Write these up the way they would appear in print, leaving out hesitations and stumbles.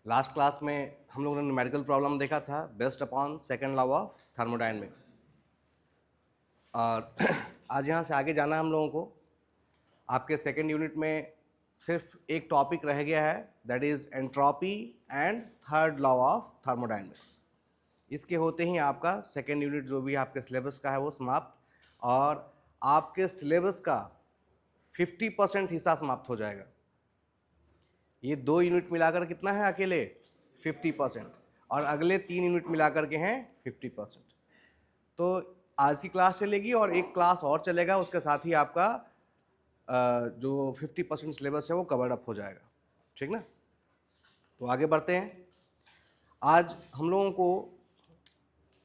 Last class में हम लोगों ने न्यूमेरिकल प्रॉब्लम देखा था based upon second law of thermodynamics. और आज यहाँ से आगे जाना है हम लोगों को। आपके सेकंड यूनिट में सिर्फ एक टॉपिक रह गया है, that is entropy and third law of thermodynamics. इसके होते ही आपका सेकंड यूनिट जो भी आपके सिलेबस का है वो समाप्त, और आपके सिलेबस का 50% हिस्सा समाप्त हो जाएगा। ये 2 यूनिट मिलाकर कितना है अकेले 50%, और अगले 3 यूनिट मिलाकर के हैं 50%। तो आज की क्लास चलेगी और एक क्लास और चलेगा, उसके साथ ही आपका जो 50% सिलेबस है वो कवर्ड अप हो जाएगा। ठीक ना? तो आगे बढ़ते हैं। आज हम लोगों को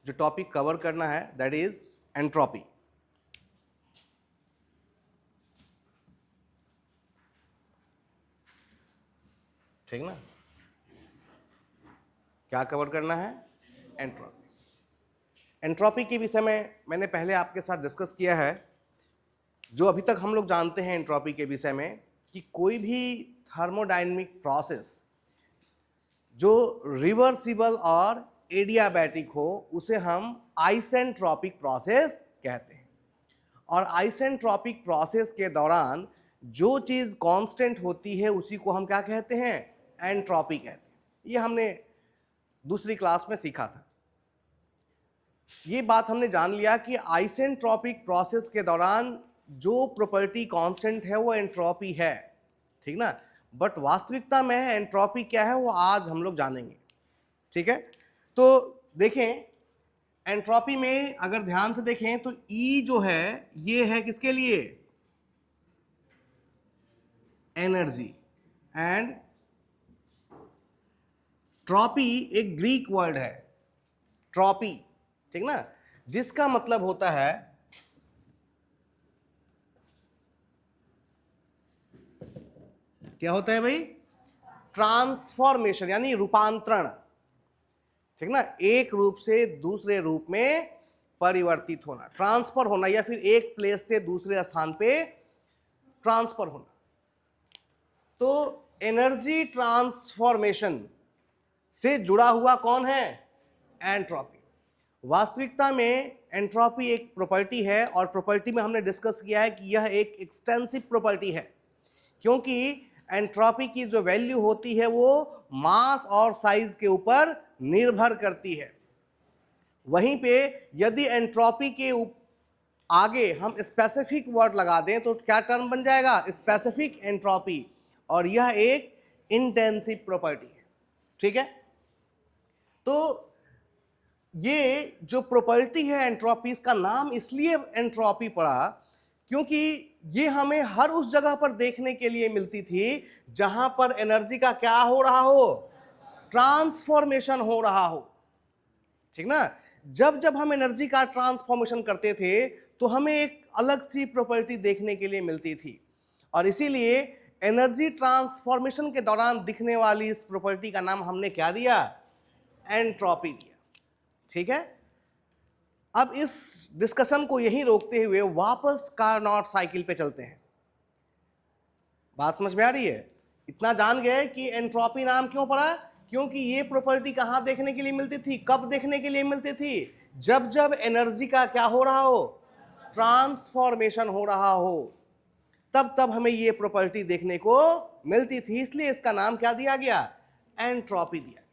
जो टॉपिक कवर करना है दैट इज एंट्रोपी। ठीक ना? क्या कवर करना है? एंट्रोपी। एंट्रोपी के विषय में मैंने पहले आपके साथ डिस्कस किया है। जो अभी तक हम लोग जानते हैं एंट्रोपी के विषय में कि कोई भी थर्मोडायनेमिक प्रोसेस जो रिवर्सिबल और एडियाबैटिक हो उसे हम आइसेंट्रोपिक प्रोसेस कहते हैं। और आइसेंट्रोपिक प्रोसेस के दौरान जो चीज़ कांस्टेंट होती है उसी को हम क्या कहते हैं? एंट्रोपी कहते हैं। ये हमने दूसरी क्लास में सीखा था। ये बात हमने जान लिया कि आइसेंट्रोपिक प्रोसेस के दौरान जो प्रॉपर्टी कांस्टेंट है वो एंट्रोपी है। ठीक ना? बट वास्तविकता में एंट्रोपी क्या है वो आज हम लोग जानेंगे। ठीक है? तो देखें, एंट्रोपी में अगर ध्यान से देखें तो ई जो है ये है किसके लिए? एनर्जी। एंड ट्रॉपी एक ग्रीक वर्ड है, ट्रॉपी। ठीक ना? जिसका मतलब होता है क्या होता है भाई? ट्रांसफॉर्मेशन, यानी रूपांतरण। ठीक ना? एक रूप से दूसरे रूप में परिवर्तित होना, ट्रांसफर होना, या फिर एक प्लेस से दूसरे स्थान पे ट्रांसफर होना। तो एनर्जी ट्रांसफॉर्मेशन से जुड़ा हुआ कौन है? एंट्रोपी। वास्तविकता में एंट्रोपी एक प्रॉपर्टी है, और प्रॉपर्टी में हमने डिस्कस किया है कि यह एक एक्सटेंसिव प्रॉपर्टी है, क्योंकि एंट्रोपी की जो वैल्यू होती है वो मास और साइज के ऊपर निर्भर करती है। वहीं पे यदि एंट्रोपी के आगे हम स्पेसिफिक वर्ड लगा दें तो क्या टर्म बन जाएगा? Specific entropy. और यह एक इंटेंसिव प्रॉपर्टी है। ठीक है? तो ये जो प्रॉपर्टी है एंट्रोपी, इसका नाम इसलिए एंट्रोपी पड़ा क्योंकि ये हमें हर उस जगह पर देखने के लिए मिलती थी जहां पर एनर्जी का क्या हो रहा हो? ट्रांसफॉर्मेशन हो रहा हो। ठीक ना? जब जब हम एनर्जी का ट्रांसफॉर्मेशन करते थे तो हमें एक अलग सी प्रॉपर्टी देखने के लिए मिलती थी, और इसीलिए एनर्जी ट्रांसफॉर्मेशन के दौरान दिखने वाली इस प्रॉपर्टी का नाम हमने क्या दिया? एंट्रोपी दिया। ठीक है? अब इस डिस्कशन को यहीं रोकते हुए वापस कार्नोट साइकिल पे चलते हैं। बात समझ में आ रही है? इतना जान गए कि एंट्रोपी नाम क्यों पड़ा? क्योंकि ये प्रॉपर्टी कहां देखने के लिए मिलती थी? कब देखने के लिए मिलती थी? जब जब एनर्जी का क्या हो रहा हो? ट्रांसफॉर्मेशन हो रहा हो, तब तब हमें ये प्रॉपर्टी देखने को मिलती थी। इसलिए इसका नाम क्या दिया गया? एंट्रोपी दिया गया।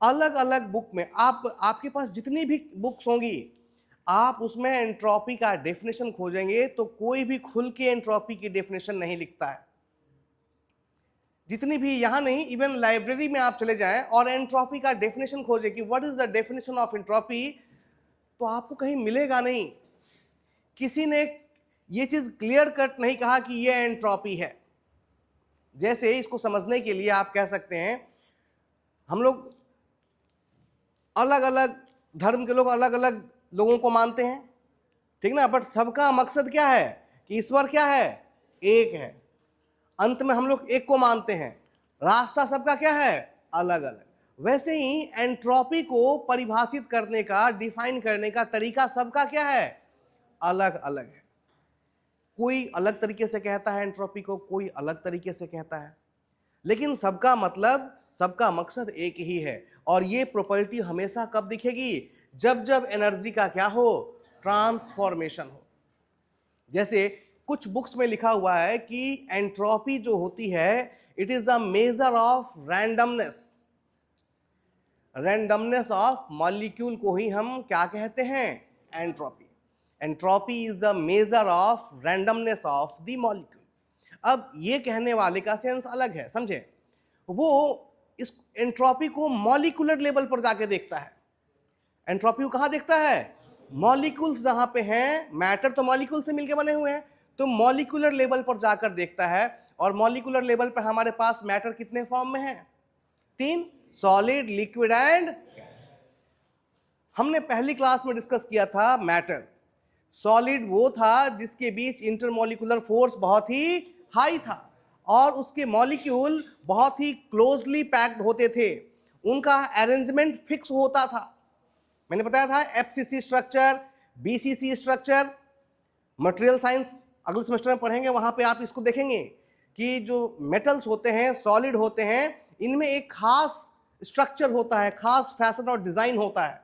अलग अलग बुक में आपके पास जितनी भी बुक्स होंगी, आप उसमें एंट्रोपी का डेफिनेशन खोजेंगे तो कोई भी खुल के एंट्रोपी की डेफिनेशन नहीं लिखता है। जितनी भी, यहां नहीं, इवन लाइब्रेरी में आप चले जाएं और एंट्रोपी का डेफिनेशन खोजें कि what is the definition of entropy, तो आपको कहीं मिलेगा नहीं। किसी ने ये चीज क्लियर कट नहीं कहा कि ये एंट्रोपी है। जैसे इसको समझने के लिए आप कह सकते हैं, हम लोग अलग अलग धर्म के लोग अलग अलग लोगों को मानते हैं, ठीक ना? बट सबका मकसद क्या है? कि ईश्वर क्या है? एक है। अंत में हम लोग एक को मानते हैं। रास्ता सबका क्या है? अलग अलग। वैसे ही एंट्रोपी को परिभाषित करने का, डिफाइन करने का तरीका सबका क्या है? अलग अलग है। कोई अलग तरीके से कहता है एंट्रोपी को, कोई अलग तरीके से कहता है, लेकिन सबका मतलब सबका मकसद एक ही है। और ये प्रॉपर्टी हमेशा कब दिखेगी? जब जब एनर्जी का क्या हो? ट्रांसफॉर्मेशन हो। जैसे कुछ बुक्स में लिखा हुआ है कि एंट्रोपी जो होती है it is a measure of randomness. Randomness of molecule को ही हम क्या कहते हैं? Entropy. Entropy is a measure of randomness of the molecule. अब ये कहने वाले का सेंस अलग है, समझे? वो इस एंट्रोपी को मॉलिक्यूलर लेवल पर जाके देखता है। एंट्रोपी को कहां देखता है? मॉलिक्यूल्स जहां पे हैं, मैटर तो मॉलिक्यूल से मिलके बने हुए हैं, तो मॉलिक्यूलर लेवल पर जाकर देखता है। और मॉलिक्यूलर लेवल पर हमारे पास मैटर कितने फॉर्म में है? 3, सॉलिड, लिक्विड एंड गैस। हमने पहली क्लास में डिस्कस किया था मैटर। सॉलिड वो था जिसके बीच इंटरमॉलिक्यूलर फोर्स बहुत ही हाई था और उसके मॉलिक्यूल बहुत ही क्लोजली पैक्ड होते थे, उनका अरेंजमेंट फिक्स होता था। मैंने बताया था FCC structure, BCC structure, material science अगले सेमेस्टर में पढ़ेंगे, वहां पे आप इसको देखेंगे कि जो मेटल्स होते हैं, सॉलिड होते हैं, इनमें एक खास स्ट्रक्चर होता है, खास फैशन और डिजाइन होता है,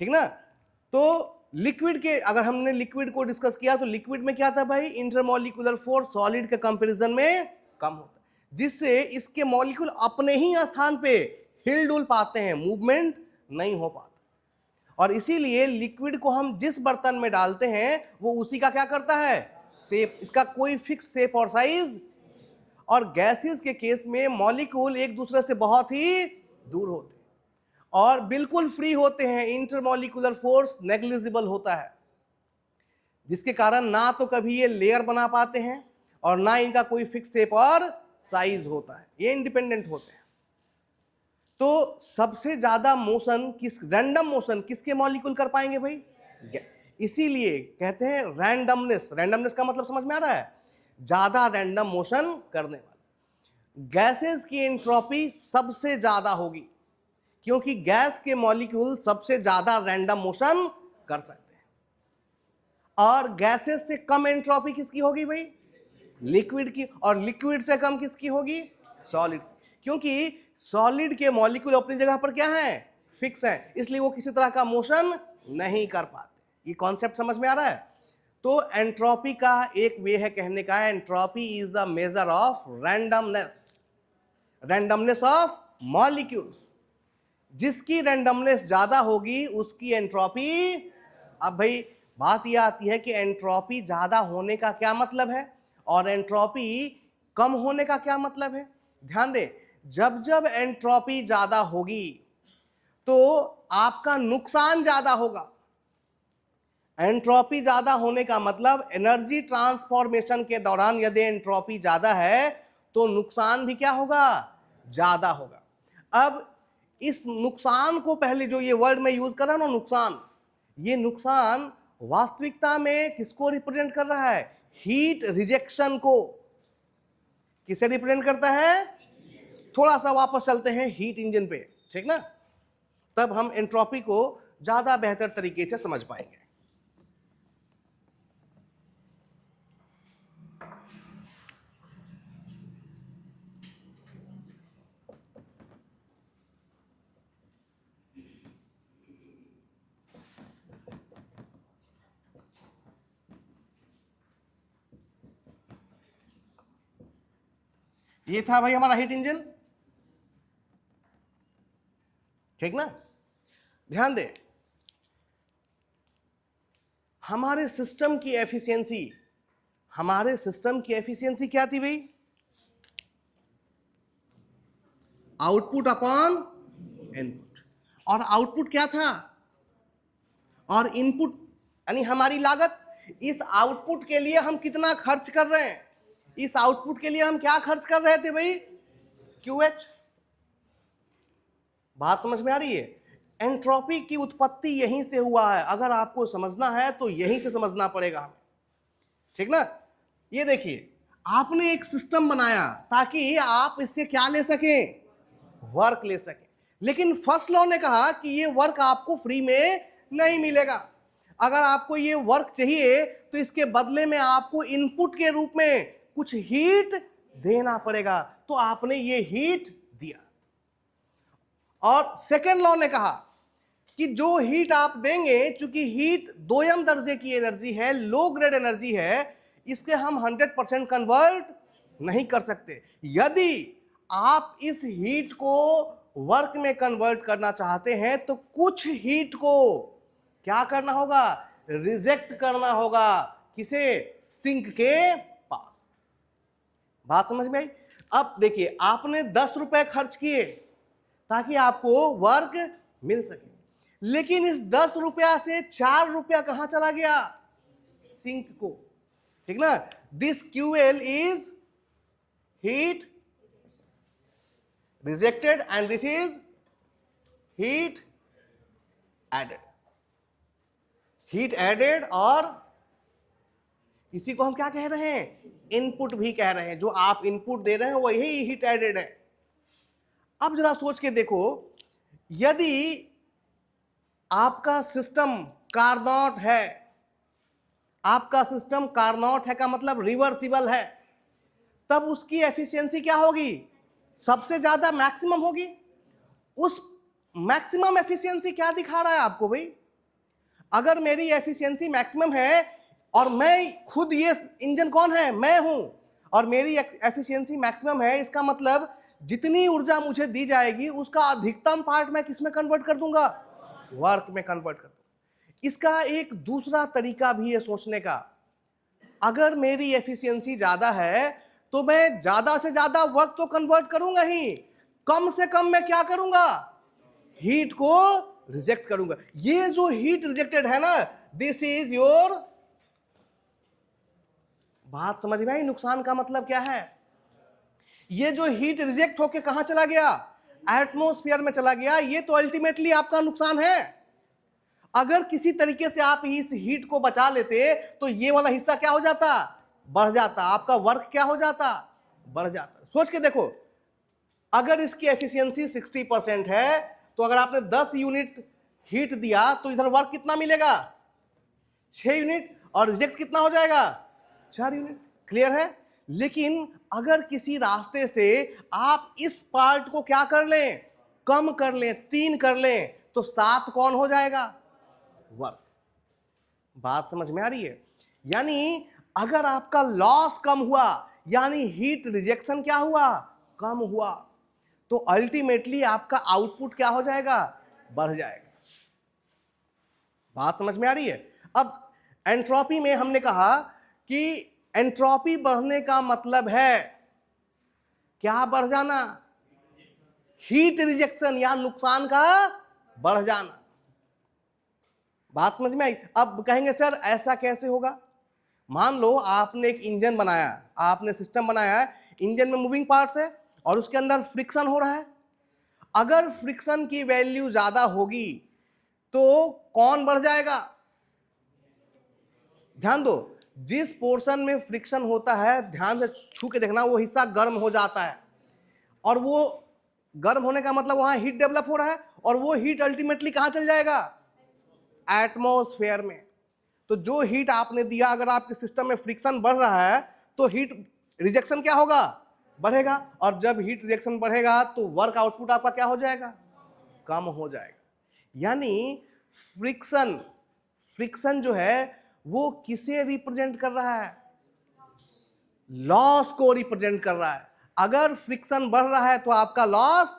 ठीक ना? तो लिक्विड के, अगर हमने लिक्विड को डिस्कस किया तो लिक्विड में क्या था भाई? इंटरमॉलिक्यूलर फोर्स सॉलिड के कंपैरिजन में कम होता है, जिससे इसके मॉलिक्यूल अपने ही स्थान पे हिल डुल पाते हैं, मूवमेंट नहीं हो पाता। और इसीलिए लिक्विड को हम जिस बर्तन में डालते हैं वो उसी का क्या करता है? शेप। इसका कोई फिक्स शेप और साइज। और गैसेस के केस में मॉलिक्यूल एक दूसरे से बहुत ही दूर होते हैं और बिल्कुल फ्री होते हैं, इंटरमॉलिक्यूलर फोर्स नेग्लिजिबल होता है, जिसके कारण ना तो कभी ये लेयर बना पाते हैं और ना इनका कोई फिक्स शेप और साइज होता है, ये इंडिपेंडेंट होते हैं। तो सबसे ज्यादा मोशन रैंडम मोशन किसके मॉलिक्यूल कर पाएंगे भाई? इसीलिए कहते हैं रैंडमनेस। रैंडमनेस का मतलब समझ में आ रहा है? ज्यादा रैंडम मोशन करने वाला। गैसेस की एंट्रोपी सबसे ज्यादा होगी क्योंकि गैस के मॉलिक्यूल सबसे ज्यादा रैंडम मोशन कर सकते हैं। और गैसेस से कम एंट्रोपी किसकी होगी भाई? लिक्विड की। और लिक्विड से कम किसकी होगी? सॉलिड। क्योंकि सॉलिड के मॉलिक्यूल अपनी जगह पर क्या है? फिक्स है, इसलिए वो किसी तरह का मोशन नहीं कर पाते। ये कॉन्सेप्ट समझ में आ रहा है? तो एंट्रोपी का एक वे है कहने का, entropy is a measure of randomness, randomness of molecules. जिसकी रैंडमनेस ज्यादा होगी उसकी एंट्रोपी। अब भाई बात यह आती है कि एंट्रोपी ज्यादा होने का क्या मतलब है और एंट्रोपी कम होने का क्या मतलब है? ध्यान दे, जब जब एंट्रोपी ज्यादा होगी तो आपका नुकसान ज्यादा होगा। एंट्रोपी ज्यादा होने का मतलब एनर्जी ट्रांसफॉर्मेशन के दौरान यदि एंट्रोपी ज्यादा है तो नुकसान भी क्या होगा? ज्यादा होगा। अब इस नुकसान को, पहले जो ये वर्ड में यूज कर रहा हूं ना, नुकसान, ये नुकसान वास्तविकता में किसको रिप्रेजेंट कर रहा है? हीट रिजेक्शन को। किसे रिप्रेजेंट करता है? थोड़ा सा वापस चलते हैं हीट इंजन पे, ठीक ना? तब हम एंट्रोपी को ज्यादा बेहतर तरीके से समझ पाएंगे। ये था भाई हमारा हीट इंजन, ठीक ना? ध्यान दे, हमारे सिस्टम की एफिशिएंसी, हमारे सिस्टम की एफिशिएंसी क्या थी भाई? Output upon input. और आउटपुट क्या था? और इनपुट यानी हमारी लागत। इस आउटपुट के लिए हम कितना खर्च कर रहे हैं? इस आउटपुट के लिए हम क्या खर्च कर रहे थे भाई? QH। बात समझ में आ रही है? एंट्रोपी की उत्पत्ति यहीं से हुआ है। अगर आपको समझना है तो यहीं से समझना पड़ेगा हमें, ठीक ना? ये देखिए, आपने एक सिस्टम बनाया ताकि आप इससे क्या ले सकें? वर्क ले सकें। लेकिन फर्स्ट लॉ ने कहा कि ये वर्क आपको फ्री में नहीं मिलेगा। अगर आपको ये वर्क चाहिए तो इसके बदले में आपको इनपुट के रूप में कुछ हीट देना पड़ेगा। तो आपने ये हीट दिया। और सेकेंड लॉ ने कहा कि जो हीट आप देंगे, चूंकि हीट दोयम दर्जे की एनर्जी है, लो ग्रेड एनर्जी है, इसके हम 100% कन्वर्ट नहीं कर सकते। यदि आप इस हीट को वर्क में कन्वर्ट करना चाहते हैं तो कुछ हीट को क्या करना होगा, रिजेक्ट करना होगा। किसे, सिंक के पास। बात समझ में आई। अब देखिए, आपने 10 रुपए खर्च किए ताकि आपको वर्क मिल सके, लेकिन इस 10 रुपया से 4 रुपया कहां चला गया, सिंक को। ठीक ना, this QL is heat rejected and this is heat added. Heat added, और इसी को हम क्या कह रहे हैं, इनपुट भी कह रहे हैं। जो आप इनपुट दे रहे हैं वही हीट एडेड है। अब जरा सोच के देखो, यदि आपका सिस्टम कार्नोट है, आपका सिस्टम कार्नोट है का मतलब रिवर्सिबल है, तब उसकी एफिशिएंसी क्या होगी, सबसे ज्यादा मैक्सिमम होगी। उस मैक्सिमम एफिशिएंसी क्या दिखा रहा है आपको भाई, अगर मेरी एफिशिएंसी मैक्सिमम है और मैं खुद, ये इंजन कौन है, मैं हूं, और मेरी एफिशिएंसी मैक्सिमम है, इसका मतलब जितनी ऊर्जा मुझे दी जाएगी उसका अधिकतम पार्ट मैं किस में कन्वर्ट कर दूंगा, वर्क में कन्वर्ट कर दूंगा। इसका एक दूसरा तरीका भी है सोचने का, अगर मेरी एफिशिएंसी ज्यादा है तो मैं ज्यादा से ज्यादा वर्क तो कन्वर्ट करूंगा ही, कम से कम मैं क्या करूंगा, हीट को रिजेक्ट करूंगा। ये जो हीट रिजेक्टेड है ना, दिस इज योर, बात समझ में आई, नुकसान का मतलब क्या है। ये जो हीट रिजेक्ट होके कहां चला गया, एटमॉस्फेयर में चला गया, ये तो अल्टीमेटली आपका नुकसान है। अगर किसी तरीके से आप इस हीट को बचा लेते तो ये वाला हिस्सा क्या हो जाता, बढ़ जाता, आपका वर्क क्या हो जाता, बढ़ जाता। सोच के देखो, अगर इसकी एफिशिएंसी 60% है तो अगर आपने 10 यूनिट हीट दिया तो इधर वर्क कितना मिलेगा, 6 यूनिट, और रिजेक्ट कितना हो जाएगा, 4 यूनिट। क्लियर है। लेकिन अगर किसी रास्ते से आप इस पार्ट को क्या कर लें, कम कर लें, 3 कर लें, तो 7 कौन हो जाएगा, वर्क। बात समझ में आ रही है। यानी अगर आपका लॉस कम हुआ, यानी हीट रिजेक्शन क्या हुआ, कम हुआ, तो अल्टीमेटली आपका आउटपुट क्या हो जाएगा, बढ़ जाएगा। बात समझ में आ रही है। अब एंट्रोपी में हमने कहा कि एंट्रोपी बढ़ने का मतलब है क्या, बढ़ जाना, हीट रिजेक्शन या नुकसान का बढ़ जाना। बात समझ में आई। अब कहेंगे सर ऐसा कैसे होगा, मान लो आपने एक इंजन बनाया, आपने सिस्टम बनाया है, इंजन में मूविंग पार्ट्स है और उसके अंदर फ्रिक्शन हो रहा है। अगर फ्रिक्शन की वैल्यू ज्यादा होगी तो कौन बढ़ जाएगा, ध्यान दो, जिस पोर्शन में फ्रिक्शन होता है, ध्यान से छू के देखना, वो हिस्सा गर्म हो जाता है, और वो गर्म होने का मतलब वहां हीट डेवलप हो रहा है, और वो हीट अल्टीमेटली कहां चल जाएगा, एटमॉस्फेयर में। तो जो हीट आपने दिया, अगर आपके सिस्टम में फ्रिक्शन बढ़ रहा है तो हीट रिजेक्शन क्या होगा, बढ़ेगा, और जब हीट रिजेक्शन बढ़ेगा तो वर्क आउटपुट आपका क्या हो जाएगा, कम हो जाएगा। यानी फ्रिक्शन, फ्रिक्शन जो है वो किसे रिप्रेजेंट कर रहा है, लॉस को रिप्रेजेंट कर रहा है। अगर फ्रिक्शन बढ़ रहा है तो आपका लॉस।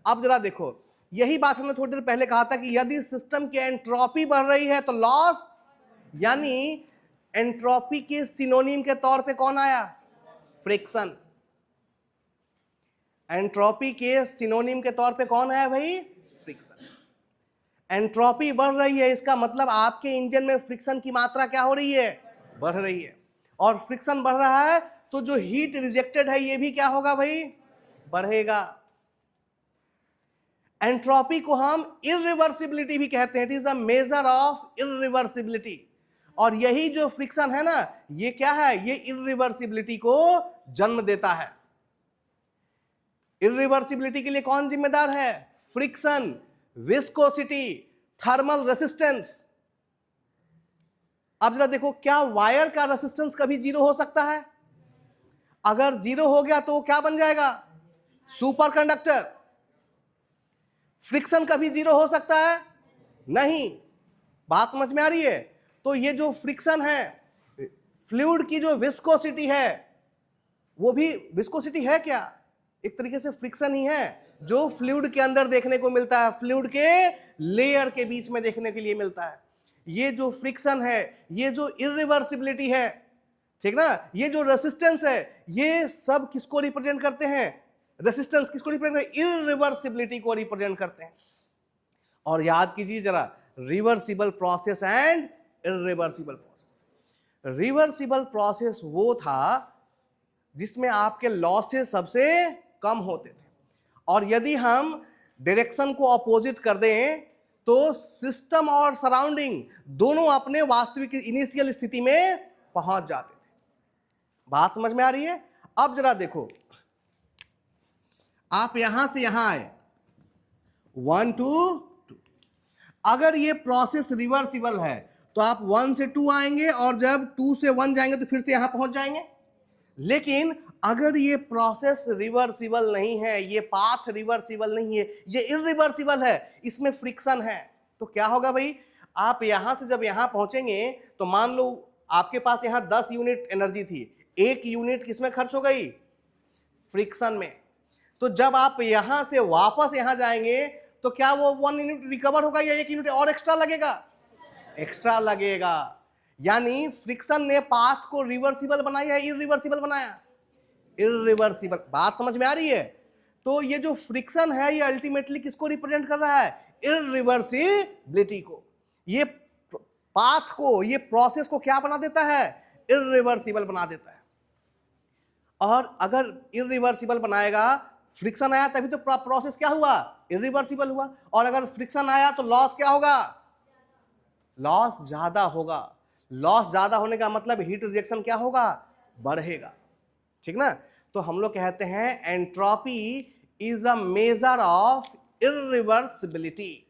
अब जरा देखो, यही बात हमने थोड़ी देर पहले कहा था कि यदि सिस्टम की एंट्रोपी बढ़ रही है तो लॉस, यानी एंट्रोपी के सिनोनिम के तौर पे कौन आया, फ्रिक्शन। एंट्रोपी के सिनोनिम के तौर पे कौन आया भाई, फ्रिक्शन। एंट्रोपी बढ़ रही है, इसका मतलब आपके इंजन में फ्रिक्शन की मात्रा क्या हो रही है, बढ़ रही है, और फ्रिक्शन बढ़ रहा है तो जो हीट रिजेक्टेड है ये भी क्या होगा भाई, बढ़ेगा। एंट्रोपी को हम इरिवर्सिबिलिटी भी कहते हैं, it is a measure of irreversibility. और यही जो फ्रिक्शन है ना, ये क्या है, ये इरिवर्सिबिलिटी को जन्म देता है। इरिवर्सिबिलिटी के लिए कौन जिम्मेदार है, फ्रिक्शन, विस्कोसिटी, थर्मल रेसिस्टेंस। अब जरा देखो, क्या वायर का रेसिस्टेंस कभी जीरो हो सकता है, अगर जीरो हो गया तो क्या बन जाएगा, सुपर कंडक्टर। फ्रिक्शन कभी जीरो हो सकता है? नहीं। बात समझ में आ रही है? तो ये जो फ्रिक्शन है, फ्लूइड की जो विस्कोसिटी है, वो भी विस्कोसिटी है क्या? एक तरीके से फ्रिक्शन ही है, जो फ्लूइड के अंदर देखने को मिलता है, फ्लूइड के लेयर के बीच में देखने के लिए मिलता है। ये जो फ्रिक्शन है, ये जो इरिवर्सिबिलिटी है, ठीक ना, ये जो रेसिस्टेंस है, ये सब किसको रिप्रेजेंट करते हैं? रेसिस्टेंस किसको रिप्रेजेंट करते हैं? इरिवर्सिबिलिटी को रिप्रेजेंट करते हैं। और याद कीजिए जरा, reversible process and irreversible process. Reversible process वो था जिसमें आपके लॉसेस सबसे कम होते थे, और यदि हम डायरेक्शन को अपोजिट कर दें तो सिस्टम और सराउंडिंग दोनों अपने वास्तविक इनिशियल स्थिति में पहुंच जाते थे। बात समझ में आ रही है? अब जरा देखो, आप यहां से यहां आए, 1 to 2, अगर ये प्रोसेस रिवर्सिबल है तो आप 1 से 2 आएंगे, और जब 2 से 1 जाएंगे तो फिर से यहां पहुंच जाएंगे। लेकिन अगर ये प्रोसेस रिवर्सिबल नहीं है, ये पाथ रिवर्सिबल नहीं है, ये इरिवर्सिबल है, इसमें फ्रिक्शन है, तो क्या होगा भाई? आप यहां से जब यहां पहुंचेंगे तो मान लो आपके पास यहां 10 यूनिट एनर्जी थी, 1 यूनिट किसमें खर्च हो गई? फ्रिक्शन में। तो जब आप यहां से वापस यहां जाएंगे तो क्या वो 1 यूनिट रिकवर होगा या 1 यूनिट और एक्स्ट्रा लगेगा? एक्स्ट्रा लगेगा। यानी फ्रिक्शन ने पाथ को रिवर्सिबल बनाया या इरिवर्सिबल बनाया? इरिवर्सिबल। बात समझ में आ रही है? तो ये जो फ्रिक्शन है ये अल्टीमेटली किसको रिप्रेजेंट कर रहा है? इरिवर्सिबिलिटी को। ये पाथ को, ये प्रोसेस को क्या बना देता है? इरिवर्सिबल बना देता है। और अगर इरिवर्सिबल बनाएगा, फ्रिक्शन आया तभी तो प्रोसेस क्या हुआ? इरिवर्सिबल हुआ। और अगर फ्रिक्शन आया तो लॉस क्या होगा? लॉस ज्यादा होगा। लॉस ज्यादा होने का मतलब हीट रिजेक्शन क्या होगा? बढ़ेगा। ठीक ना? तो हम लोग कहते हैं entropy is a measure of irreversibility.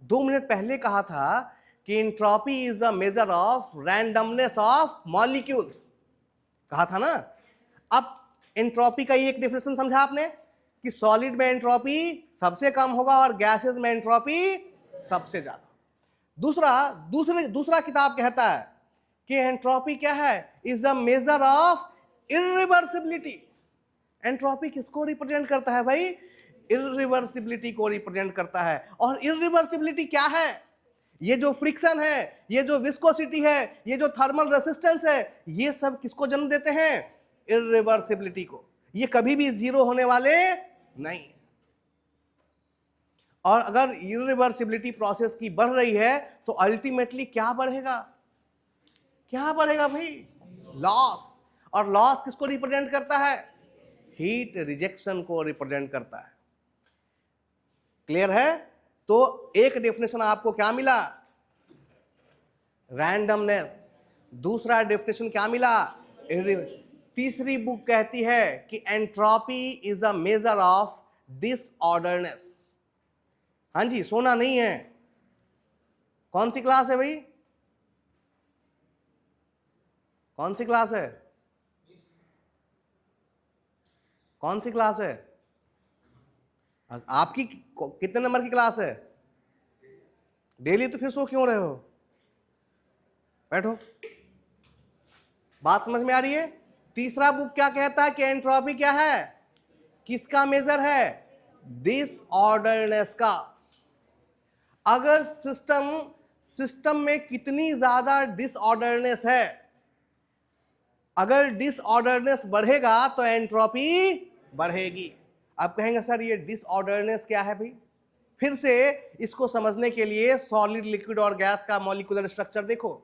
2 minute पहले कहा था कि entropy is a measure of randomness of molecules, कहा था ना। अब एंट्रोपी का ही एक डेफिनेशन समझा आपने कि सॉलिड में एंट्रोपी सबसे कम होगा और गैसेस में एंट्रोपी सबसे ज्यादा। दूसरा किताब कहता है कि एंट्रोपी क्या है? Is a measure of irreversibility. Entropy किसको रिप्रेजेंट करता है भाई? इरिवर्सिबिलिटी को रिप्रेजेंट करता है। और इरिवर्सिबिलिटी क्या है? ये जो फ्रिक्शन है, ये जो विस्कोसिटी है, ये जो थर्मल रेसिस्टेंस है, ये सब किसको जन्म देते हैं? इरिवर्सिबिलिटी को। ये कभी भी जीरो होने वाले नहीं। और अगर इरिवर्सिबिलिटी प्रोसेस की बढ़ रही है तो अल्टीमेटली क्या बढ़ेगा? क्या बढ़ेगा भाई? लॉस। और लॉस किसको रिप्रेजेंट करता है? हीट रिजेक्शन को रिप्रेजेंट करता है। क्लियर है? तो एक डेफिनेशन आपको क्या मिला? रैंडमनेस। दूसरा डेफिनेशन क्या मिला? तीसरी बुक कहती है कि entropy is a measure of disorderness. हाँ जी, सोना नहीं है। कौन सी क्लास है भाई? कौन सी क्लास है? कौन सी क्लास है आपकी? कितने नंबर की क्लास है? डेली। तो फिर सो क्यों रहे हो? बैठो। बात समझ में आ रही है? तीसरा बुक क्या कहता है कि एंट्रोपी क्या है? किसका मेजर है? डिसऑर्डरनेस का। अगर सिस्टम में कितनी ज्यादा डिसऑर्डरनेस है, अगर डिसऑर्डरनेस बढ़ेगा तो एंट्रोपी बढ़ेगी। आप कहेंगे सर ये डिसऑर्डरनेस क्या है भाई? फिर से इसको समझने के लिए सॉलिड, लिक्विड और गैस का मॉलिक्यूलर स्ट्रक्चर देखो।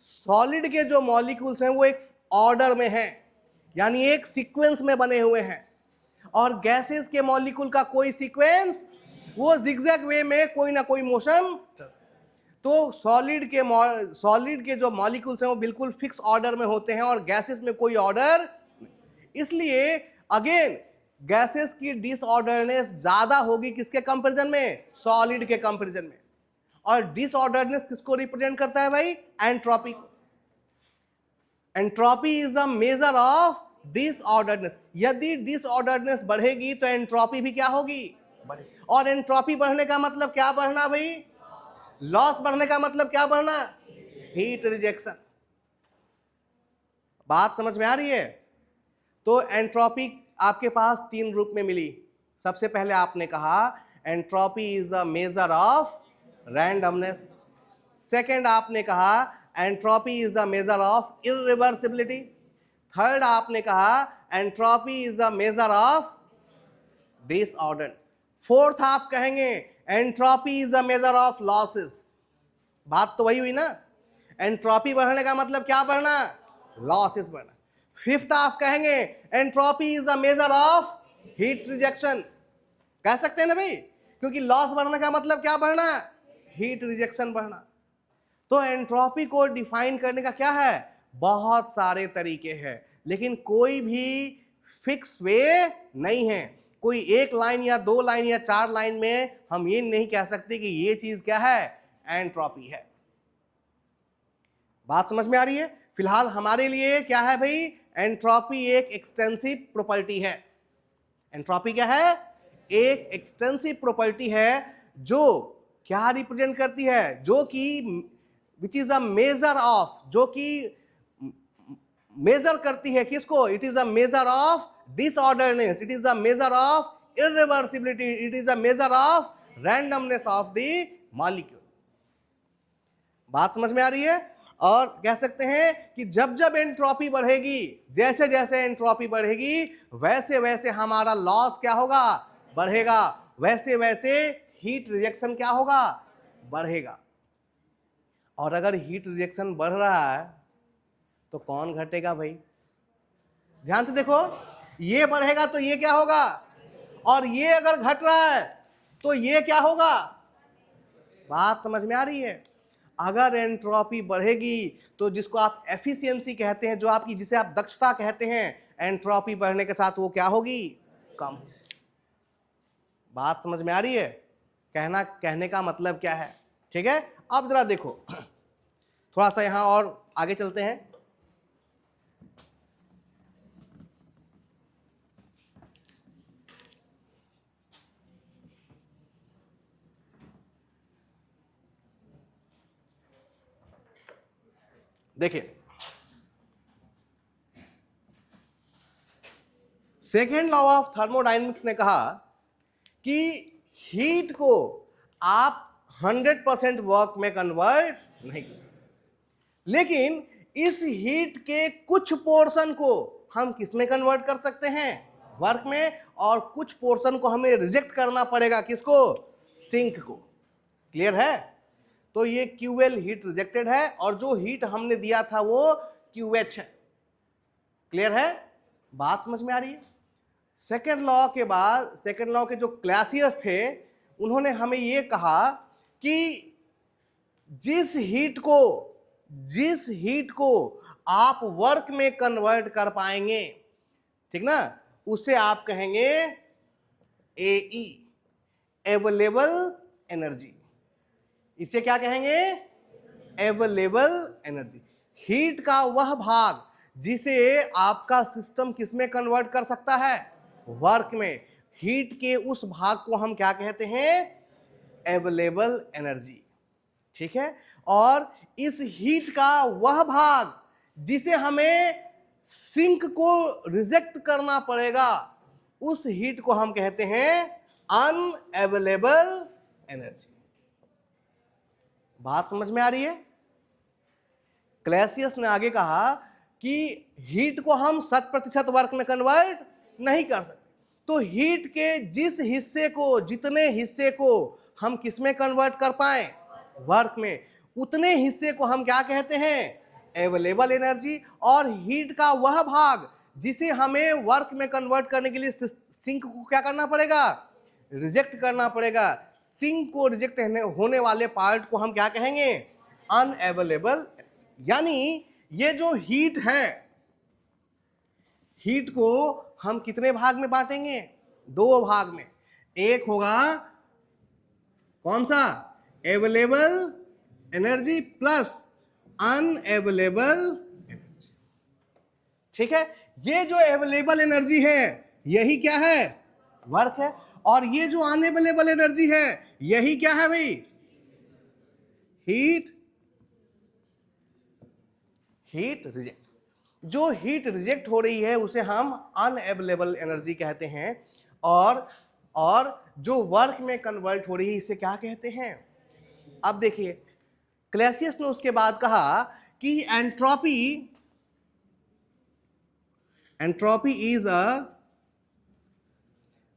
सॉलिड के जो मॉलिक्यूल्स हैं वो एक ऑर्डर में हैं, यानी एक सीक्वेंस में बने हुए हैं। और गैसेस के मॉलिक्यूल का कोई सीक्वेंस, वो जिगजैग वे में कोई ना कोई मोशन। तो सॉलिड के जो मॉलिक्यूल्स हैं वो बिल्कुल फिक्स ऑर्डर में होते हैं और गैसेस में कोई ऑर्डर। इसलिए अगेन गैसेस की डिसऑर्डरनेस ज्यादा होगी किसके कंपैरिजन में? सॉलिड के कंपैरिजन में। और डिसऑर्डरनेस किसको रिप्रेजेंट करता है भाई? एंट्रोपी को। Entropy is a measure of disorderness. यदि डिसऑर्डरनेस बढ़ेगी तो एंट्रोपी भी क्या होगी? बढ़े। और एंट्रोपी बढ़ने का मतलब क्या बढ़ना भाई? लॉस बढ़ने का मतलब क्या बढ़ना? Heat rejection. बात समझ में आ रही है? तो एंट्रोपी आपके पास तीन रूप में मिली। सबसे पहले आपने कहा entropy is a measure of randomness. Second आपने कहा entropy is a measure of irreversibility. Third आपने कहा entropy is a measure of disorders. Fourth आप कहेंगे entropy is a measure of losses. बात तो वही हुई ना, एंट्रोपी बढ़ने का मतलब क्या बढ़ना? लॉसेस बढ़ना। फिफ्थ आप कहेंगे entropy is a measure of heat rejection. कह सकते हैं ना भाई, क्योंकि लॉस बढ़ने का मतलब क्या बढ़ना? हीट रिजेक्शन बढ़ना। तो एंट्रोपी को डिफाइन करने का क्या है? बहुत सारे तरीके हैं, लेकिन कोई भी फिक्स वे नहीं है। कोई एक लाइन या दो लाइन या चार लाइन में हम ये नहीं कह सकते कि ये चीज क्या है? एंट्रोपी है। बात समझ में आ रही है? फिलहाल हमारे लिए क्या है भाई? एंट्रोपी एक एक्सटेंसिव प्रॉपर्टी है। एंट्रोपी क्या है? एक एक्सटेंसिव प्रॉपर्टी है जो क्या रिप्रेजेंट करती है? जो कि which is a measure of, जो कि मेजर करती है किसको? It is a measure of disorderness, it is a measure of irreversibility, it is a measure of randomness of the molecule. बात समझ में आ रही है? और कह सकते हैं कि जब जब एंट्रोपी बढ़ेगी, जैसे जैसे एंट्रोपी बढ़ेगी, वैसे वैसे हमारा लॉस क्या होगा? बढ़ेगा। वैसे वैसे हीट रिजेक्शन क्या होगा? बढ़ेगा। और अगर हीट रिजेक्शन बढ़ रहा है तो कौन घटेगा भाई? ध्यान से देखो, ये बढ़ेगा तो ये क्या होगा? और ये अगर घट रहा है तो ये क्या होगा? बात समझ में आ रही है? अगर एंट्रोपी बढ़ेगी तो जिसको आप एफिशिएंसी कहते हैं, जो आपकी जिसे आप दक्षता कहते हैं, एंट्रोपी बढ़ने के साथ वो क्या होगी? कम। बात समझ में आ रही है? कहने का मतलब क्या है? ठीक है, अब जरा देखो, थोड़ा सा यहां और आगे चलते हैं। देखिए, सेकेंड लॉ ऑफ थर्मोडायनेमिक्स ने कहा कि हीट को आप 100% वर्क में कन्वर्ट नहीं कर सकते, लेकिन इस हीट के कुछ पोर्शन को हम किस में कन्वर्ट कर सकते हैं? वर्क में। और कुछ पोर्शन को हमें रिजेक्ट करना पड़ेगा, किसको? सिंक को। क्लियर है? तो ये QL हीट रिजेक्टेड है और जो हीट हमने दिया था वो QH है। क्लियर है? बात समझ में आ रही है? सेकेंड लॉ के बाद, सेकेंड लॉ के जो क्लासियस थे, उन्होंने हमें ये कहा कि जिस हीट को आप वर्क में कन्वर्ट कर पाएंगे, ठीक ना, उसे आप कहेंगे AE, अवेलेबल एनर्जी। इसे क्या कहेंगे? Available energy. हीट का वह भाग जिसे आपका सिस्टम किसमें कन्वर्ट कर सकता है? वर्क में। हीट के उस भाग को हम क्या कहते हैं? Available energy. ठीक है? और इस हीट का वह भाग जिसे हमें सिंक को रिजेक्ट करना पड़ेगा, उस हीट को हम कहते हैं अनअवेलेबल एनर्जी। बात समझ में आ रही है? क्लैसियस ने आगे कहा कि हीट को हम 100% वर्क में कन्वर्ट नहीं कर सकते, तो हीट के जिस हिस्से को, जितने हिस्से को हम किस में कन्वर्ट कर पाए? वर्क में, उतने हिस्से को हम क्या कहते हैं? Available energy. और हीट का वह भाग जिसे हमें वर्क में कन्वर्ट करने के लिए सिंक को क्या करना पड़ेगा? रिजेक्ट करना पड़ेगा। सिंक को रिजेक्ट होने वाले पार्ट को हम क्या कहेंगे? अनअवेलेबल। यानी ये जो हीट है, हीट को हम कितने भाग में बांटेंगे? दो भाग में। एक होगा कौन सा? Available energy plus unavailable energy. ठीक है? ये जो अवेलेबल एनर्जी है, यही क्या है? वर्क है। और ये जो अनअवेलेबल एनर्जी है यही क्या है भाई, हीट रिजेक्ट। जो हीट रिजेक्ट हो रही है उसे हम अनअवेलेबल एनर्जी कहते हैं, और जो वर्क में कन्वर्ट हो रही है इसे क्या कहते हैं। अब देखिए क्लैसियस ने उसके बाद कहा कि entropy is a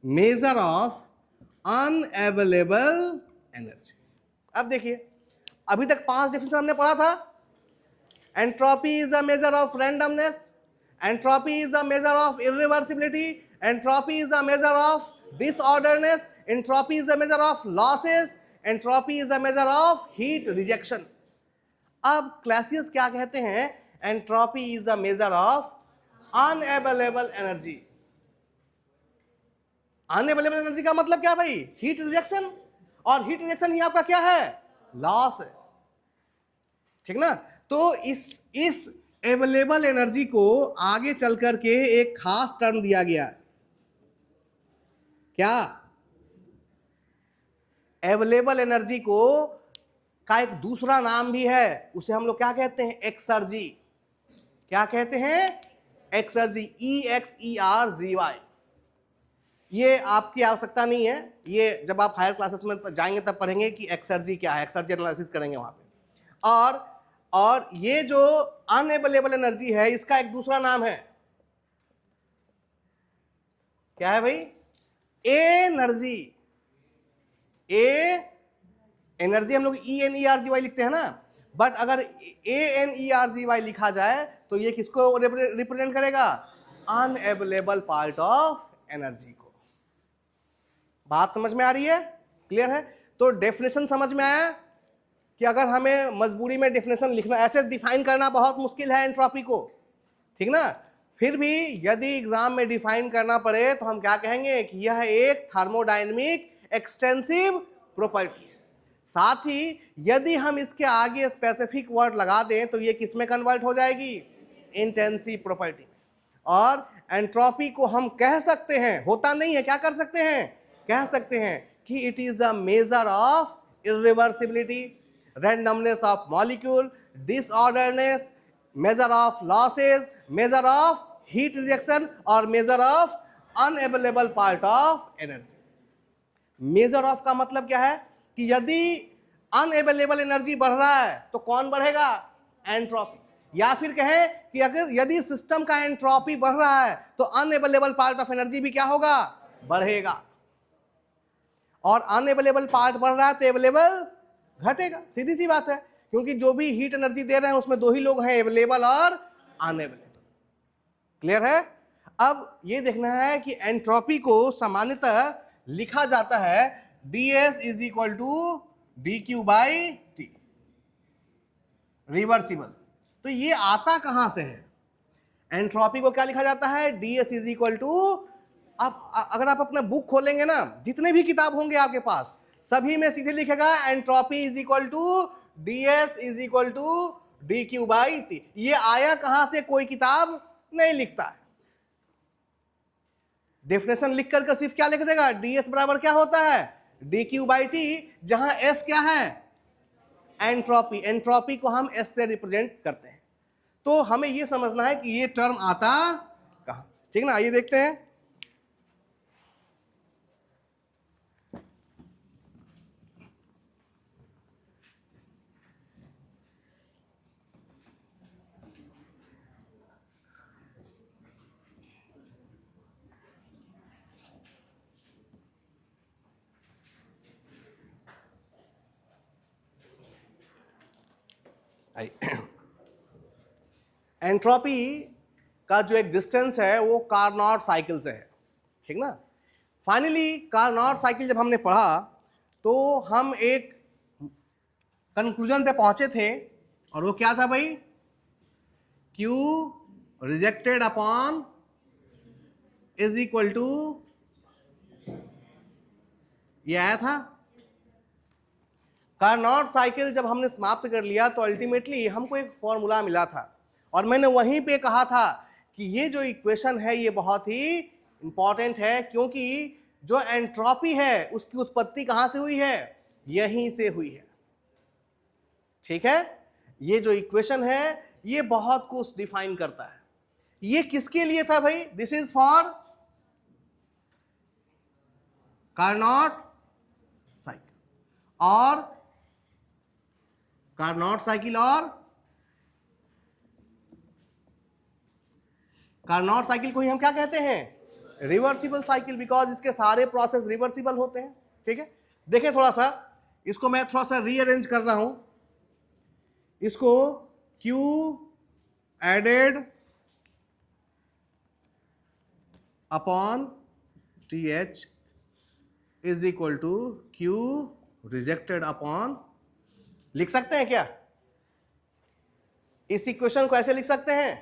measure of unavailable energy. अब देखिए अभी तक 5 डेफिनेशन हमने पढ़ा था। Entropy is a measure of randomness, entropy is a measure of irreversibility, entropy is a measure of disorderness, entropy is a measure of losses, entropy is a measure of heat rejection. अब क्लैसियस क्या कहते हैं, entropy is a measure of unavailable energy. Unavailable energy का मतलब क्या भाई, heat rejection, और heat rejection ही आपका क्या है, लॉस है, ठीक ना। तो इस अवेलेबल एनर्जी को आगे चल करके एक खास टर्म दिया गया, क्या, अवेलेबल एनर्जी को का एक दूसरा नाम भी है, उसे हम लोग क्या कहते हैं, एक्सर्जी। क्या कहते हैं, एक्सर्जी, EXERGY। ये आपकी आवश्यकता नहीं है, ये जब आप हायर क्लासेस में जाएंगे तब पढ़ेंगे कि एक्सर्जी क्या है, एक्सर्जी एनालिसिस करेंगे वहां पे। और ये जो अनअवेलेबल एनर्जी है इसका एक दूसरा नाम है, क्या है भाई, एनर्जी। एनर्जी हम लोग ENERGY लिखते हैं ना, बट अगर ANERGY लिखा जाए तो ये किसको रिप्रेजेंट करेगा, अनअवेलेबल पार्ट ऑफ एनर्जी को। बात समझ में आ रही है, क्लियर है। तो डेफिनेशन समझ में आया कि अगर हमें मजबूरी में डेफिनेशन लिखना, ऐसे डिफाइन करना बहुत मुश्किल है एंट्रोपी को, ठीक ना, फिर भी यदि एग्जाम में डिफाइन करना पड़े तो हम क्या कहेंगे कि यह एक थर्मोडायनेमिक एक्सटेंसिव प्रॉपर्टी है। साथ ही यदि हम इसके आगे स्पेसिफिक वर्ड लगा दें तो ये किस में कन्वर्ट हो जाएगी, इंटेंसिव प्रॉपर्टी में। और एंट्रोपी को हम कह सकते हैं, होता नहीं है, क्या कर सकते हैं, कह सकते हैं कि it is a measure of irreversibility, randomness of molecule, disorderness, measure of losses, measure of heat rejection, और measure of unavailable part of energy. Measure of का मतलब क्या है कि यदि अनअवेलेबल एनर्जी बढ़ रहा है तो कौन बढ़ेगा, एंट्रोपी। या फिर कहें कि अगर यदि सिस्टम का एंट्रोपी बढ़ रहा है तो अनअवेलेबल पार्ट ऑफ एनर्जी भी क्या होगा, बढ़ेगा। और अनअवेलेबल पार्ट बढ़ रहा है तो अवेलेबल घटेगा, सीधी सी बात है, क्योंकि जो भी हीट एनर्जी दे रहे हैं उसमें दो ही लोग हैं, अवेलेबल और अनअवेलेबल। क्लियर है। अब ये देखना है कि एंट्रोपी को सामान्यतः लिखा जाता है ds is equal to dQ/T, reversible. तो ये आता कहां से है, एंट्रोपी को क्या लिखा जाता है, ds इज इक्वल टू, अब अगर आप अपना बुक खोलेंगे ना, जितने भी किताब होंगे आपके पास सभी में सीधे लिखेगा entropy is equal to ds is equal to dQ/T। ये आया कहां से, कोई किताब नहीं लिखता है। डेफिनेशन लिख कर सिर्फ क्या लिख देगा, ds बराबर क्या होता है, dQ/T, जहां s क्या है, एंट्रोपी। एंट्रोपी को हम s से रिप्रेजेंट करते हैं। तो हमें यह समझना है कि ये टर्म आता कहां से, ठीक ना। आइए देखते हैं। एंट्रोपी का जो एग्जिस्टेंस है वो कार्नोट साइकिल से है, ठीक ना। फाइनली कार्नोट साइकिल जब हमने पढ़ा तो हम एक कंक्लूजन पे पहुंचे थे, और वो क्या था भाई, Q rejected upon is equal to, ये आया था। कार्नोट साइकिल जब हमने समाप्त कर लिया तो अल्टीमेटली हमको एक फॉर्मूला मिला था, और मैंने वहीं पे कहा था कि ये जो इक्वेशन है ये बहुत ही इंपॉर्टेंट है, क्योंकि जो एंट्रोपी है उसकी उत्पत्ति कहां से हुई है, यहीं से हुई है। ठीक है, ये जो इक्वेशन है ये बहुत कुछ डिफाइन करता है। ये किसके लिए था भाई, this is for Carnot cycle और कार्नोट साइकिल और कार्नोट साइकिल को ही हम क्या कहते हैं, रिवर्सिबल साइकिल, बिकॉज इसके सारे प्रोसेस रिवर्सिबल होते हैं। ठीक है, देखिए थोड़ा सा इसको मैं थोड़ा सा रीअरेंज कर रहा हूं, इसको Q added upon TH is equal to Q rejected upon, लिख सकते हैं क्या, इस इक्वेशन को ऐसे लिख सकते हैं,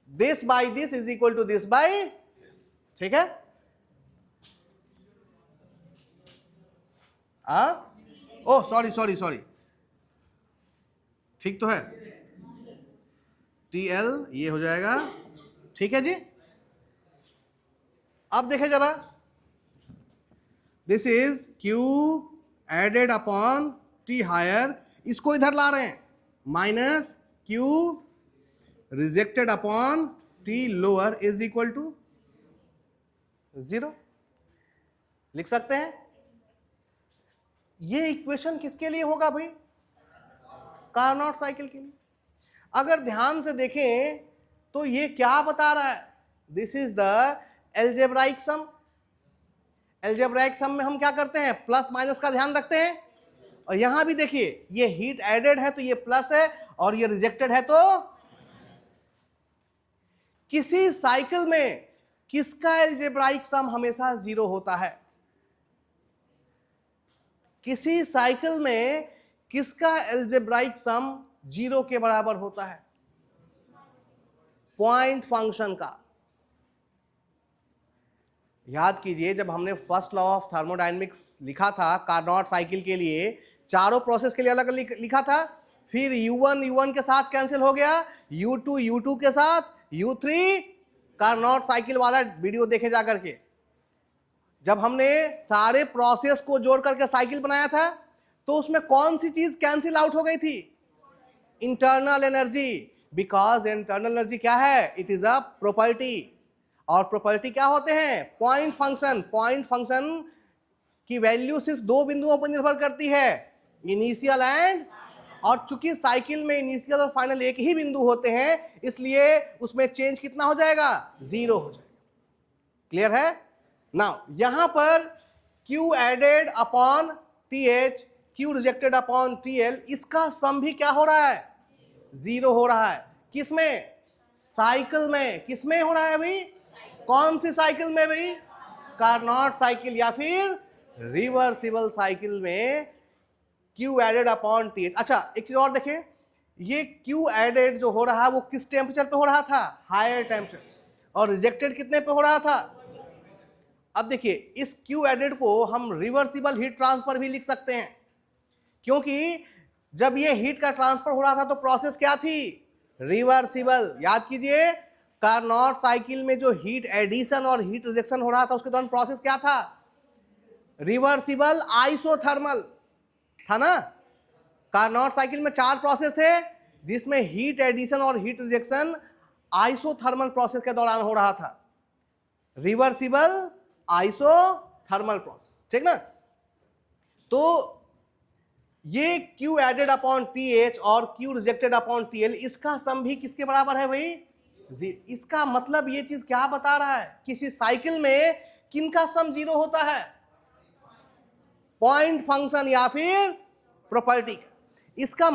this by this is equal to this by this. ठीक है, ओह सॉरी सॉरी सॉरी, ठीक तो है, TL ये हो जाएगा। ठीक है जी, अब देखें जरा, this is Q added upon T higher, इसको इधर ला रहे हैं, minus Q rejected upon T lower is equal to 0, लिख सकते हैं। ये इक्वेशन किसके लिए होगा भाई, कार्नोट साइकिल के लिए। अगर ध्यान से देखें तो ये क्या बता रहा है, this is the algebraic sum. Algebraic sum में हम क्या करते हैं, प्लस माइनस का ध्यान रखते हैं, और यहां भी देखिए ये हीट एडेड है तो ये प्लस है और ये रिजेक्टेड है तो, किसी साइकिल में किसका एल्जेब्राइक सम हमेशा 0 होता है, किसी साइकिल में किसका एल्जेब्राइक सम 0 के बराबर होता है, पॉइंट फंक्शन का। याद कीजिए जब हमने फर्स्ट लॉ ऑफ थर्मोडायनेमिक्स लिखा था कार्नोट साइकिल के लिए, चारों प्रोसेस के लिए अलग अलग लिखा था, फिर U1 U1 के साथ कैंसिल हो गया, U2 U2 के साथ, U3 कार्नोट साइकिल वाला वीडियो देखे जा करके, जब हमने सारे प्रोसेस को जोड़ करके साइकिल बनाया था तो उसमें कौन सी चीज कैंसिल आउट हो गई थी, internal energy, because internal energy क्या है, इट इज अ प्रॉपर्टी, और प्रॉपर्टी क्या होते हैं, पॉइंट फंक्शन। पॉइंट फंक्शन की वैल्यू सिर्फ 2 बिंदुओं पर निर्भर करती है, इनिशियल एंड, और चूंकि साइकिल में इनिशियल और फाइनल एक ही बिंदु होते हैं इसलिए उसमें चेंज कितना हो जाएगा, 0 हो जाएगा। क्लियर है। नाउ यहां पर Q added upon TH, Q rejected upon TL, इसका सम भी क्या हो रहा है, 0 हो रहा है। किसमें, साइकिल में। किसमें हो रहा है भाई, कौन सी साइकिल में भाई, कार्नोट साइकिल या फिर रिवर्सिबल साइकिल में Q एडेड अपॉन TH। अच्छा एक चीज और देखें, ये Q एडेड जो हो रहा है वो किस टेम्परेचर पे हो रहा था, हायर टेम्परेचर, और रिजेक्टेड कितने पे हो रहा था। अब देखिए इस Q एडेड को हम रिवर्सिबल हीट ट्रांसफर भी लिख सकते हैं, क्योंकि जब ये हीट का ट्रांसफर हो रहा था तो प्रोसेस क्या थी, रिवर्सिबल। याद कीजिए कार्नोट साइकिल में जो हीट एडिशन और हीट रिजेक्शन हो रहा था उसके दौरान प्रोसेस क्या था, रिवर्सिबल आइसोथर्मल था ना। कार्नोट साइकिल में 4 प्रोसेस थे जिसमें हीट एडिशन और हीट रिजेक्शन आइसोथर्मल प्रोसेस के दौरान हो रहा था, रिवर्सिबल आइसोथर्मल प्रोसेस, ठीक ना। तो ये Q एडेड अपॉन TH और Q रिजेक्टेड अपॉन TL, इसका सम भी किसके बराबर है भाई, जी। इसका मतलब ये चीज क्या बता रहा है, किसी साइकिल में किनका सम 0 होता है, पॉइंट फंक्शन या फिर प्रॉपर्टी का। इसका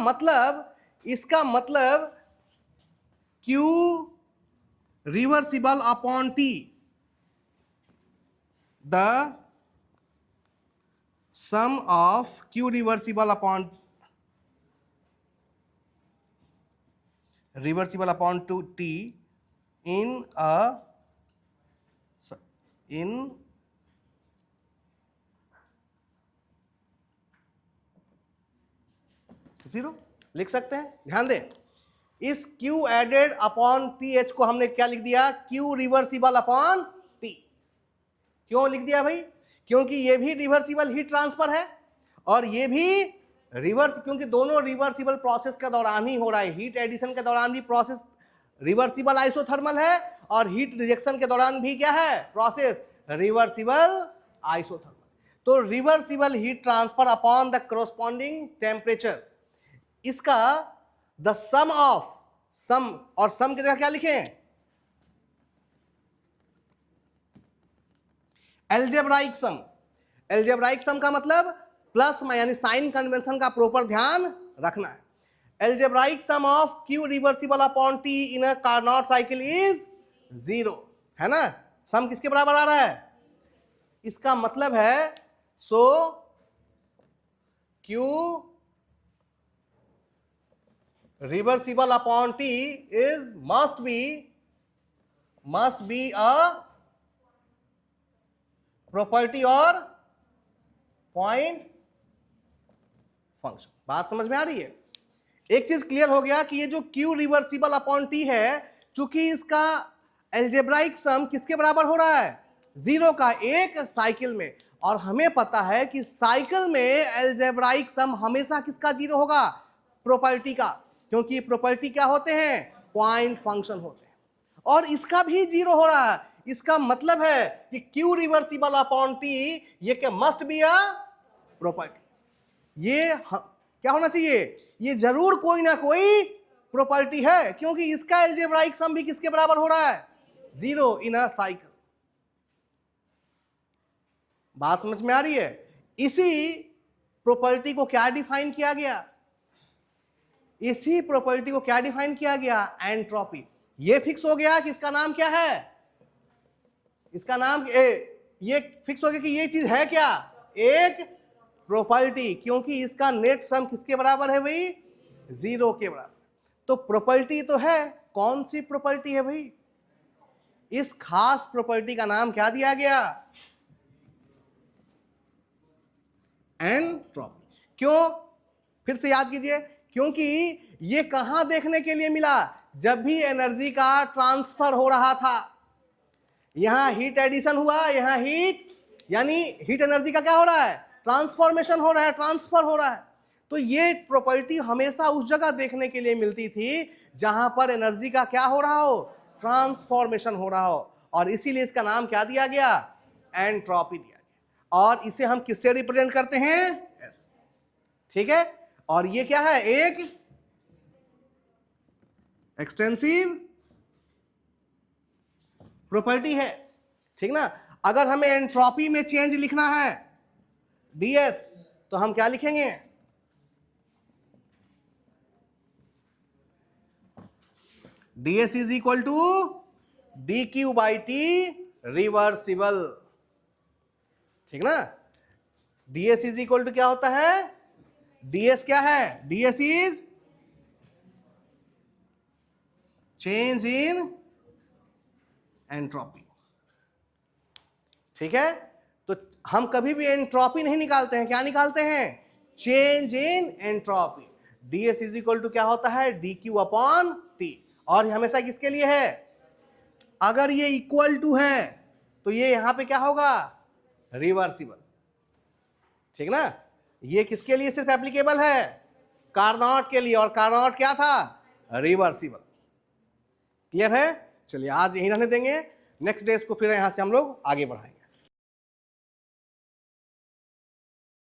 मतलब Q reversible upon T, the sum of Q reversible upon T in 0 लिख सकते हैं। ध्यान दें, इस Q एडेड अपॉन TH को हमने क्या लिख दिया, Q रिवर्सिबल अपॉन T, क्यों लिख दिया भाई? क्योंकि ये भी रिवर्सिबल हीट ट्रांसफर है और ये भी रिवर्स, क्योंकि दोनों रिवर्सिबल प्रोसेस के दौरान ही हो रहा है। हीट एडिशन के दौरान भी प्रोसेस रिवर्सिबल आइसोथर्मल है और हीट रिजेक्शन के दौरान भी क्या है? Process reversible isothermal. तो reversible heat transfer upon the corresponding temperature, इसका द सम ऑफ सम, और सम की जगह क्या लिखें? Algebraic sum. एल्जेब्राइक सम का मतलब प्लस में, यानी साइन कन्वेंशन का प्रॉपर ध्यान रखना है। Algebraic sum of Q reversible upon T in a Carnot cycle is 0, है ना? सम किसके बराबर आ रहा है? इसका मतलब है सो Q reversible upon T is must be a property और पॉइंट फंक्शन। बात समझ में आ रही है? एक चीज क्लियर हो गया कि ये जो Q रिवर्सिबल अपॉन T है, चूंकि इसका एल्जेब्राइक सम किसके बराबर हो रहा है? 0 का, एक साइकिल में। और हमें पता है कि साइकिल में एल्जेब्राइक सम हमेशा किसका 0 होगा? प्रॉपर्टी का, क्योंकि प्रॉपर्टी क्या होते हैं? पॉइंट फंक्शन होते हैं। और इसका भी 0 हो रहा है। इसका मतलब है कि Q रिवर्सिबल अपॉन T ये क्या मस्ट बी अ प्रॉपर्टी। ये क्या होना चाहिए? ये जरूर कोई ना कोई प्रॉपर्टी है, क्योंकि इसका एल्जेब्राइक सम भी किसके बराबर हो रहा है? 0 इन अ साइकिल। बात समझ में आ रही है? इसी प्रॉपर्टी को क्या डिफाइन किया गया? इसी प्रॉपर्टी को क्या डिफाइन किया गया? एंट्रोपी। ये फिक्स हो गया कि इसका नाम क्या है? इसका नाम ये फिक्स हो गया कि ये चीज है क्या? एक प्रॉपर्टी, क्योंकि इसका नेट सम किसके बराबर है भाई? 0 के बराबर। तो प्रॉपर्टी तो है, कौन सी प्रॉपर्टी है भाई? इस खास प्रॉपर्टी का नाम क्या दिया गया? एंट्रोपी। क्यों? फिर से याद कीजिए, क्योंकि ये कहां देखने के लिए मिला? जब भी एनर्जी का ट्रांसफर हो रहा था, यहां हीट एडिशन हुआ, यहां हीट, यानी हीट एनर्जी का क्या हो रहा है? ट्रांसफॉर्मेशन हो रहा है, ट्रांसफर हो रहा है। तो ये प्रॉपर्टी हमेशा उस जगह देखने के लिए मिलती थी जहां पर एनर्जी का क्या हो रहा हो? ट्रांसफॉर्मेशन हो रहा हो। और इसीलिए इसका नाम क्या दिया गया? एंट्रोपी दिया गया। और इसे हम किससे रिप्रेजेंट करते हैं? एस। ठीक है? और ये क्या है? एक एक्सटेंसिव प्रॉपर्टी है, ठीक ना? अगर हमें एंट्रोपी में चेंज लिखना है ds, तो हम क्या लिखेंगे? ds is equal to dq by T reversible, ठीक ना? ds इज इक्वल टू क्या होता है? ds क्या है? ds is change in entropy, ठीक है? तो हम कभी भी एंट्रोपी नहीं निकालते हैं, क्या निकालते हैं? Change in entropy. ds is equal to क्या होता है? dq upon t। और हमेशा किसके लिए है? अगर ये इक्वल टू है तो ये यहां पे क्या होगा? रिवर्सिबल, ठीक ना? ये किसके लिए सिर्फ एप्लीकेबल है? कार्नोट के लिए, और कार्नोट क्या था? रिवर्सिबल। क्लियर है? चलिए आज यहीं रहने देंगे, नेक्स्ट डे इसको फिर यहां से हम लोग आगे बढ़ाएंगे।